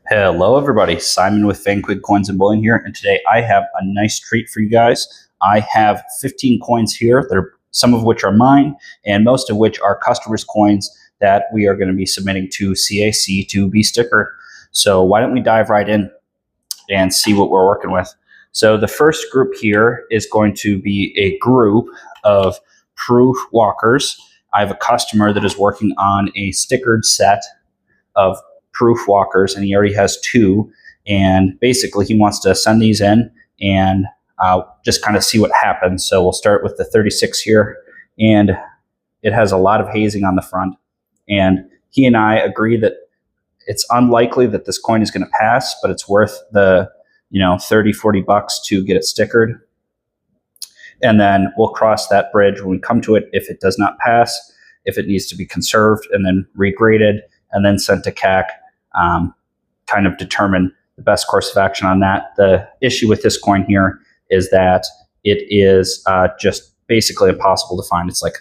Hello, everybody. Simon with Quigg Coins and Bullion here, and today I have a nice treat for you guys. I have 15 coins here. Some of which are mine, and most of which are customers' coins that we are going to be submitting to CAC to be stickered. So why don't we dive right in and see what we're working with. So the first group here is going to be a group of proof walkers. I have a customer that is working on a stickered set of proof walkers, and he already has two, and basically he wants to send these in and just kind of see what happens. So we'll start with the 36 here, and it has a lot of hazing on the front, and he and I agree that it's unlikely that this coin is going to pass, but it's worth the 30-40 bucks to get it stickered, and then we'll cross that bridge when we come to it if it does not pass, if it needs to be conserved and then regraded and then sent to CAC. Kind of determine the best course of action on that. The issue with this coin here is that it is just basically impossible to find. It's like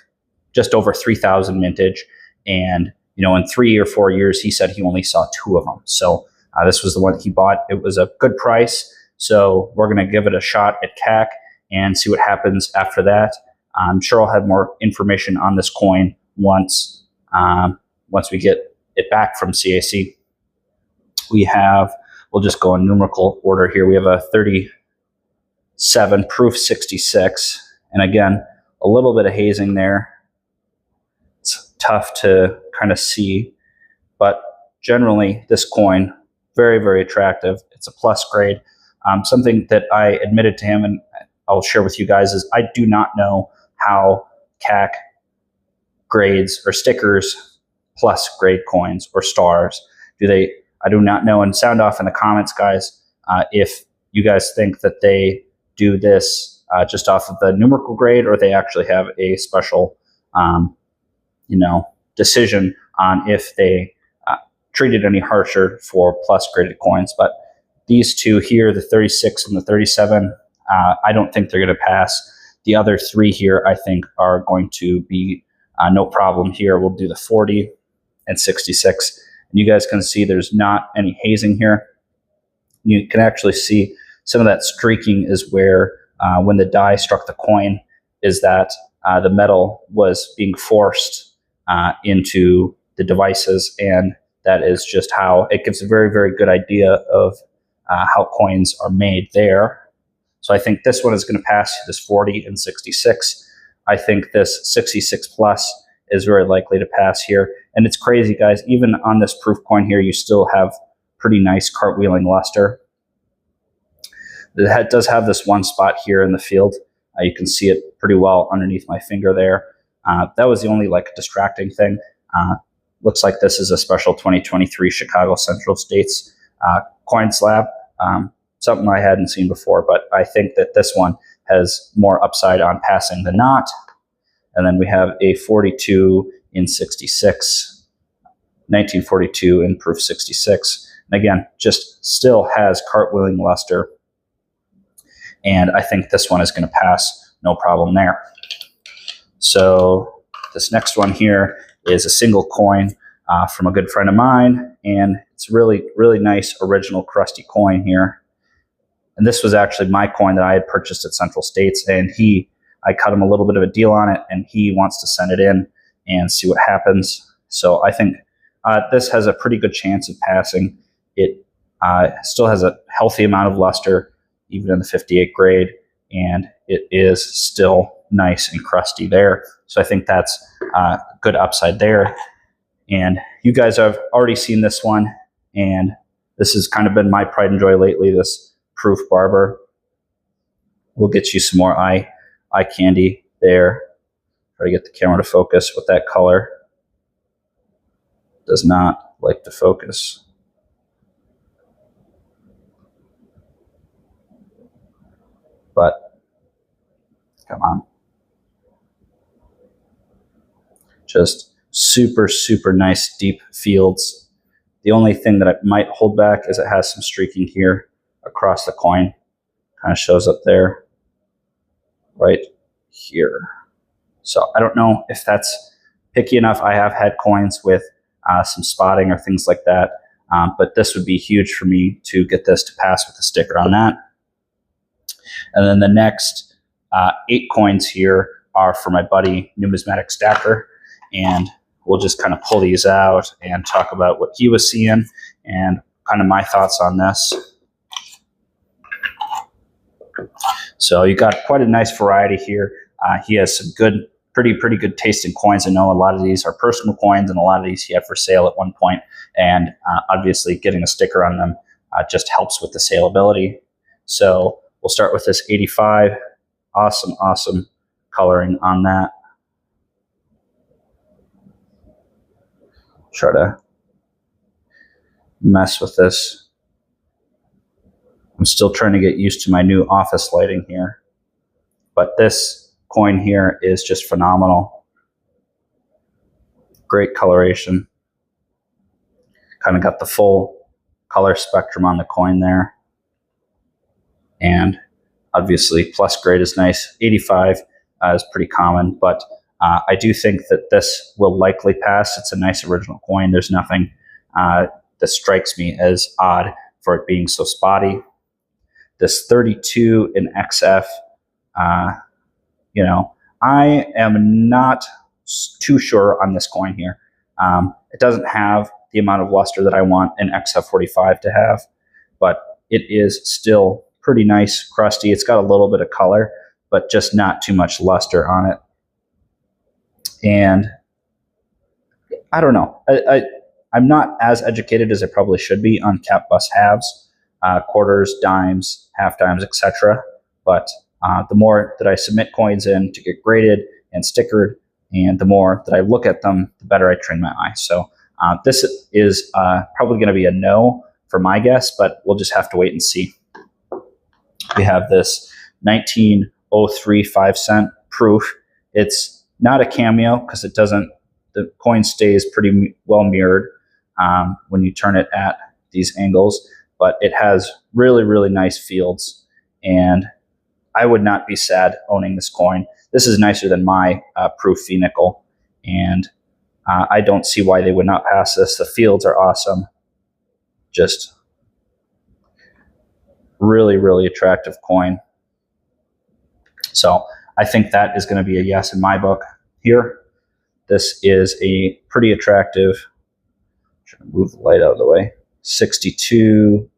just over 3,000 mintage, and in 3 or 4 years, he said he only saw two of them. So this was the one that he bought. It was a good price, so we're going to give it a shot at CAC and see what happens after that. I'm sure I'll have more information on this coin once we get it back from CAC. We'll just go in numerical order here. We have a 37 proof 66, and again, a little bit of hazing there. It's tough to kind of see, but generally this coin, very, very attractive. It's a plus grade. Something that I admitted to him, and I'll share with you guys, is I do not know how CAC grades or stickers plus grade coins or stars. I do not know, and sound off in the comments, guys, if you guys think that they do this just off of the numerical grade, or they actually have a special, decision on if they treat it any harsher for plus graded coins. But these two here, the 36 and the 37, I don't think they're going to pass. The other three here, I think, are going to be no problem here. We'll do the 40 and 66. And you guys can see there's not any hazing here. You can actually see some of that streaking is where when the die struck the coin, is that the metal was being forced into the devices, and that is just how it gives a very, very good idea of how coins are made there. So I think this one is going to pass, this 40 and 66. I think this 66 plus is very likely to pass here. And it's crazy, guys, even on this proof coin here, you still have pretty nice cartwheeling luster. It does have this one spot here in the field. You can see it pretty well underneath my finger there. That was the only distracting thing. Looks like this is a special 2023 Chicago Central States coin slab. Something I hadn't seen before, but I think that this one has more upside on passing than not. And then we have a 42 in 66, 1942 in proof 66. And again, just still has cartwheeling luster. And I think this one is going to pass, no problem there. So this next one here is a single coin from a good friend of mine. And it's really, really nice original crusty coin here. And this was actually my coin that I had purchased at Central States, and I cut him a little bit of a deal on it, and he wants to send it in and see what happens. So I think this has a pretty good chance of passing. It still has a healthy amount of luster, even in the 58 grade, and it is still nice and crusty there. So I think that's good upside there. And you guys have already seen this one, and this has kind of been my pride and joy lately, this proof barber. We'll get you some more eye candy there. Try to get the camera to focus with that color. Does not like to focus. But come on. Just super, super nice deep fields. The only thing that I might hold back is it has some streaking here across the coin. Kind of shows up there. Right here. So I don't know if that's picky enough. I have had coins with some spotting or things like that. but this would be huge for me to get this to pass with a sticker on that. And then the next 8 coins here are for my buddy Numismatic Stacker, and we'll just kind of pull these out and talk about what he was seeing and kind of my thoughts on this. So you got quite a nice variety here. He has some good, pretty good tasting coins. I know a lot of these are personal coins, and a lot of these he had for sale at one point. And obviously, getting a sticker on them just helps with the saleability. So we'll start with this 85. Awesome coloring on that. Try to mess with this. I'm still trying to get used to my new office lighting here, but this coin here is just phenomenal. Great coloration. Kind of got the full color spectrum on the coin there. And obviously plus grade is nice. 85 is pretty common, but I do think that this will likely pass. It's a nice original coin. There's nothing that strikes me as odd for it being so spotty. This 32 in XF, you know, I am not too sure on this coin here. It doesn't have the amount of luster that I want an XF45 to have, but it is still pretty nice, crusty. It's got a little bit of color, but just not too much luster on it. And I don't know. I'm not as educated as I probably should be on cap bus halves, quarters, dimes, half dimes, etc. But the more that I submit coins in to get graded and stickered, and the more that I look at them, the better I train my eye. So this is probably going to be a no for my guess, but we'll just have to wait and see. We have this 1903 5-cent proof. It's not a cameo because it doesn't, the coin stays pretty well mirrored when you turn it at these angles, but it has really nice fields, and I would not be sad owning this coin. This is nicer than my proof fee nickel, and I don't see why they would not pass this. The fields are awesome. Just really attractive coin. So I think that is going to be a yes in my book here. This is a pretty attractive, trying to move the light out of the way, 62,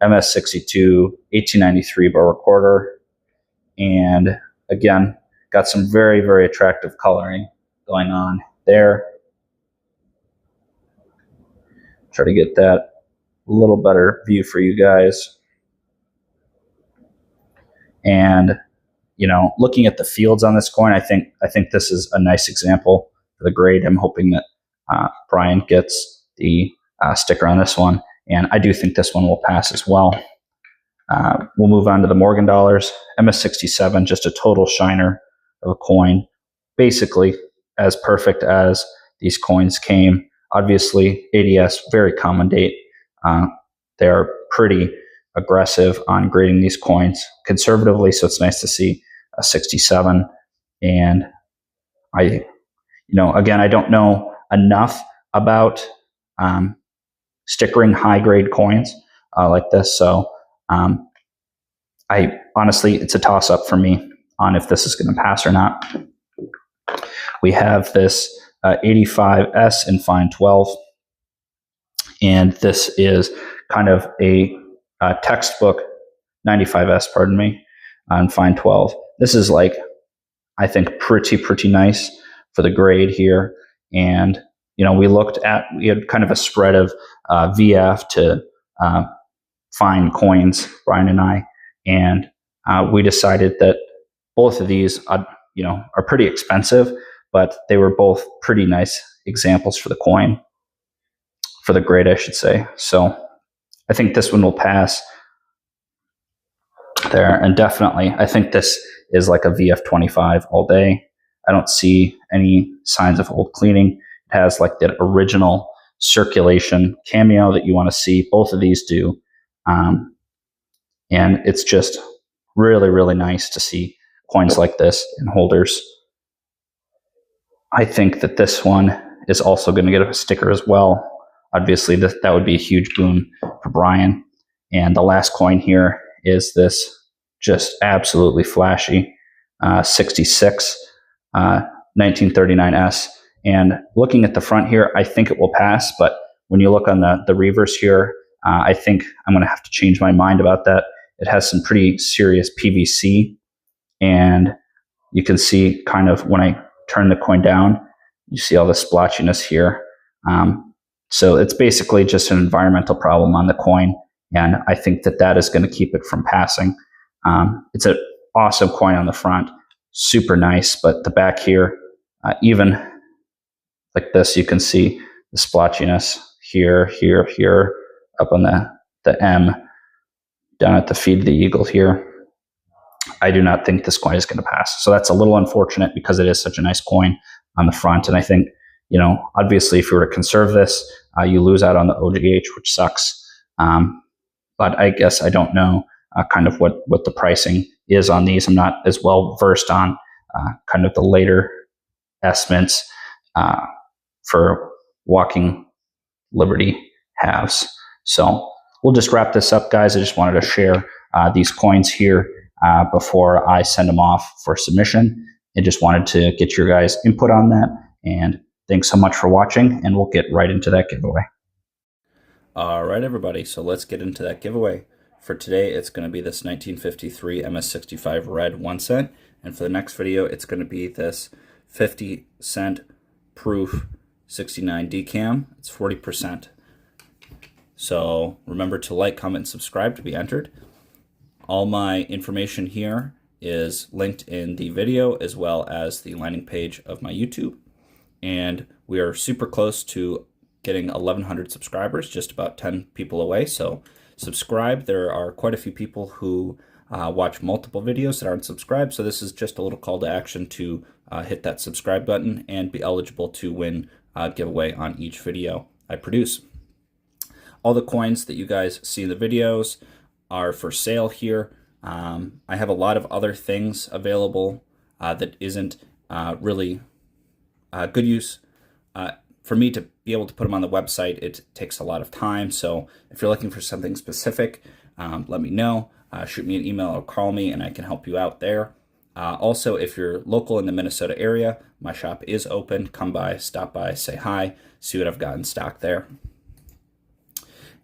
MS62, 1893 bar recorder. And again, got some very attractive coloring going on there. Try to get that a little better view for you guys. And you know, looking at the fields on this coin, I think this is a nice example for the grade. I'm hoping that Brian gets the sticker on this one, and I do think this one will pass as well. We'll move on to the Morgan dollars. MS67, just a total shiner of a coin, basically as perfect as these coins came. Obviously, ADS, very common date. They're pretty aggressive on grading these coins conservatively, so it's nice to see a 67. And I, again, I don't know enough about stickering high grade coins like this, so I honestly, it's a toss up for me on if this is going to pass or not. We have this 85S in fine 12, and this is kind of a textbook 95S, pardon me, on fine 12. This is like, I think, pretty nice for the grade here. And we had kind of a spread of VF to fine coins, Brian and I, and we decided that both of these are pretty expensive, but they were both pretty nice examples for the coin, for the grade, I should say. So I think this one will pass there, and definitely I think this is like a VF25 all day. I don't see any signs of old cleaning. It has like that original circulation cameo that you want to see. Both of these do, and it's just really nice to see coins like this in holders. I think that this one is also going to get a sticker as well. obviously that would be a huge boon for Brian. And the last coin here is this just absolutely flashy 66 1939S. And looking at the front here, I think it will pass, but when you look on the reverse here, I think I'm going to have to change my mind about that. It has some pretty serious PVC, and you can see kind of when I turn the coin down, you see all the splotchiness here. So it's basically just an environmental problem on the coin, and I think that is going to keep it from passing. It's an awesome coin on the front, super nice, but the back here, even like this, you can see the splotchiness here, up on the M, down at the feet of the eagle here. I do not think this coin is going to pass. So that's a little unfortunate because it is such a nice coin on the front. And I think, obviously if you were to conserve this, you lose out on the OGH, which sucks. But I guess I don't know kind of what the pricing is on these. I'm not as well versed on kind of the later estimates for walking Liberty halves. So we'll just wrap this up, guys. I just wanted to share these coins here before I send them off for submission. I just wanted to get your guys' input on that. And thanks so much for watching, and we'll get right into that giveaway. All right, everybody. So let's get into that giveaway. For today, it's going to be this 1953 MS65 red 1 cent. And for the next video, it's going to be this 50 cent proof 69 DCAM. It's 40%. So remember to like, comment, and subscribe to be entered. All my information here is linked in the video as well as the landing page of my YouTube. And we are super close to getting 1,100 subscribers, just about 10 people away. So subscribe. There are quite a few people who watch multiple videos that aren't subscribed. So this is just a little call to action to hit that subscribe button and be eligible to win a giveaway on each video I produce. All the coins that you guys see in the videos are for sale here. I have a lot of other things available that isn't really good use. For me to be able to put them on the website, it takes a lot of time. So if you're looking for something specific, let me know. Shoot me an email or call me and I can help you out there. Also, if you're local in the Minnesota area, my shop is open. Come by, stop by, say hi, see what I've got in stock there.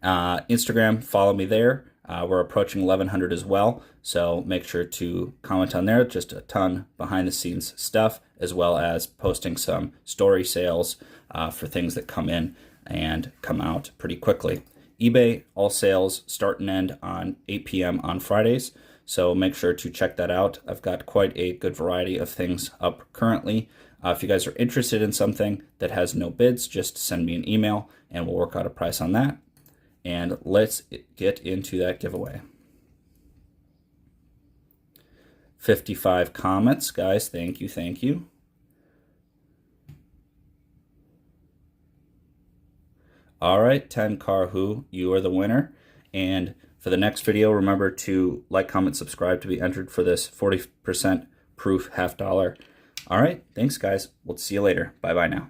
Instagram, follow me there. We're approaching 1,100 as well, so make sure to comment on there. Just a ton behind the scenes stuff, as well as posting some story sales for things that come in and come out pretty quickly. eBay, all sales start and end on 8 p.m. on Fridays, so make sure to check that out. I've got quite a good variety of things up currently. If you guys are interested in something that has no bids, just send me an email and we'll work out a price on that. And let's get into that giveaway. 55 comments, guys. Thank you, thank you. All right, 10 Carhu, you are the winner. And for the next video, remember to like, comment, subscribe to be entered for this 40% proof $50. All right, thanks, guys. We'll see you later. Bye-bye now.